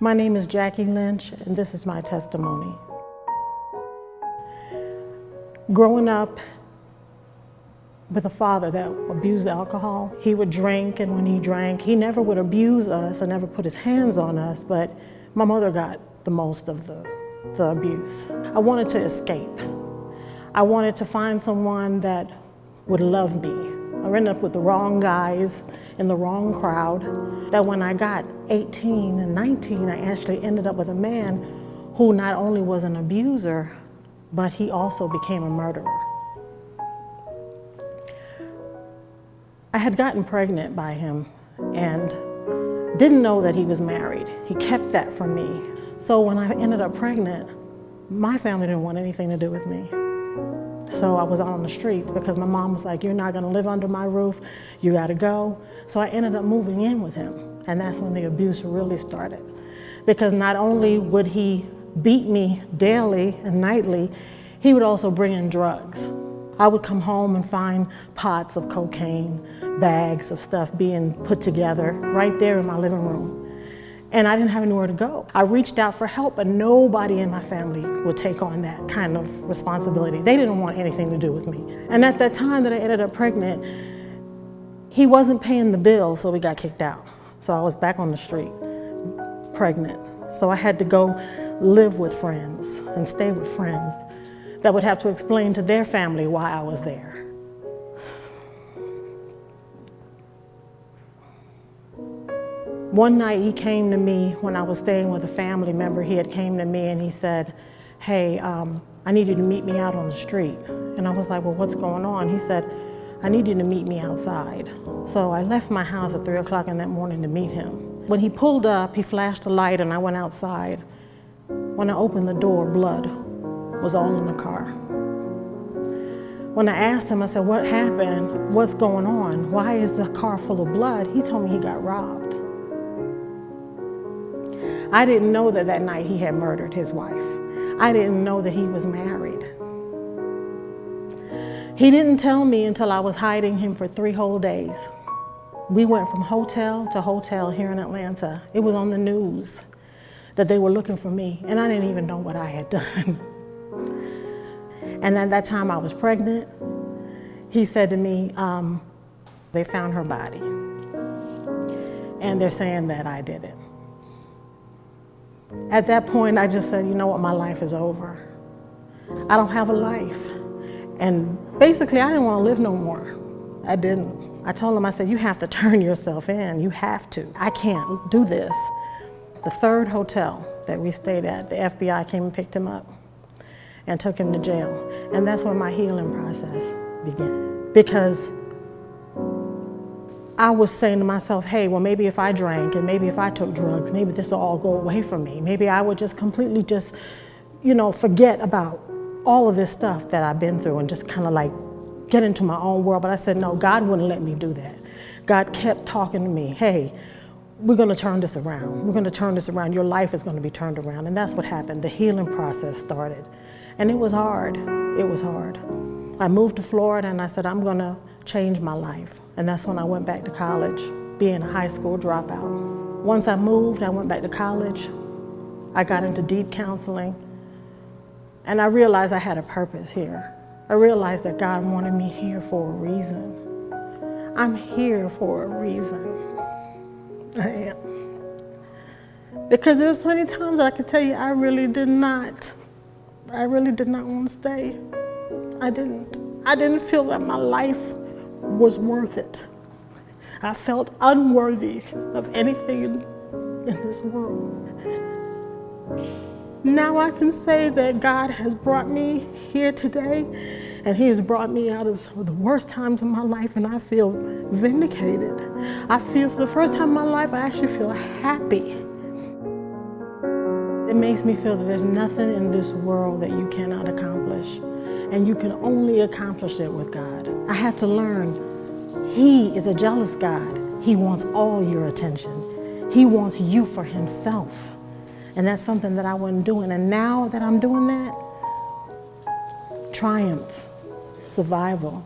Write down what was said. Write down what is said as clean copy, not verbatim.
My name is Jackie Lynch, and this is my testimony. Growing up with a father that abused alcohol, he would drink, and when he drank, he never would abuse us and never put his hands on us, but my mother got the most of the abuse. I wanted to escape. I wanted to find someone that would love me. I ended up with the wrong guys in the wrong crowd. That when I got 18 and 19, I actually ended up with a man who not only was an abuser, but he also became a murderer. I had gotten pregnant by him and didn't know that he was married. He kept that from me. So when I ended up pregnant, my family didn't want anything to do with me. So I was out on the streets because my mom was like, "You're not gonna live under my roof, you gotta go." So I ended up moving in with him, and that's when the abuse really started. Because not only would he beat me daily and nightly, he would also bring in drugs. I would come home and find pots of cocaine, bags of stuff being put together right there in my living room. And I didn't have anywhere to go. I reached out for help, but nobody in my family would take on that kind of responsibility. They didn't want anything to do with me. And at that time that I ended up pregnant, he wasn't paying the bill, so we got kicked out. So I was back on the street, pregnant. So I had to go live with friends and stay with friends that would have to explain to their family why I was there. One night he came to me when I was staying with a family member. He had came to me and he said, "Hey, I need you to meet me out on the street." And I was like, "Well, what's going on?" He said, "I need you to meet me outside." So I left my house at 3 o'clock in that morning to meet him. When he pulled up, he flashed a light and I went outside. When I opened the door, blood was all in the car. When I asked him, I said, "What happened? What's going on? Why is the car full of blood?" He told me he got robbed. I didn't know that that night he had murdered his wife. I didn't know that he was married. He didn't tell me until I was hiding him for 3 whole days. We went from hotel to hotel here in Atlanta. It was on the news that they were looking for me, and I didn't even know what I had done. And at that time I was pregnant. He said to me, they found her body, and they're saying that I did it. At that point, I just said, you know what, my life is over. I don't have a life. And basically, I didn't want to live no more. I didn't. I told him, I said, you have to turn yourself in. You have to. I can't do this. The 3rd hotel that we stayed at, the FBI came and picked him up and took him to jail. And that's when my healing process began. Because I was saying to myself, hey, well, maybe if I drank and maybe if I took drugs, maybe this will all go away from me. Maybe I would just completely just, forget about all of this stuff that I've been through and just kind of like get into my own world. But I said, no, God wouldn't let me do that. God kept talking to me, hey, we're going to turn this around. We're going to turn this around. Your life is going to be turned around. And that's what happened. The healing process started. And it was hard. It was hard. I moved to Florida and I said, I'm going to change my life. And that's when I went back to college, being a high school dropout. Once I moved, I went back to college. I got into deep counseling. And I realized I had a purpose here. I realized that God wanted me here for a reason. I'm here for a reason. I am. Because there's plenty of times that I could tell you I really did not want to stay. I didn't feel that my life was worth it. I felt unworthy of anything in this world. Now I can say that God has brought me here today, and He has brought me out of some of the worst times in my life, and I feel vindicated. I feel for the first time in my life, I actually feel happy. It makes me feel that there's nothing in this world that you cannot accomplish, and you can only accomplish it with God. I had to learn He is a jealous God. He wants all your attention. He wants you for Himself. And that's something that I wasn't doing. And now that I'm doing that, triumph, survival,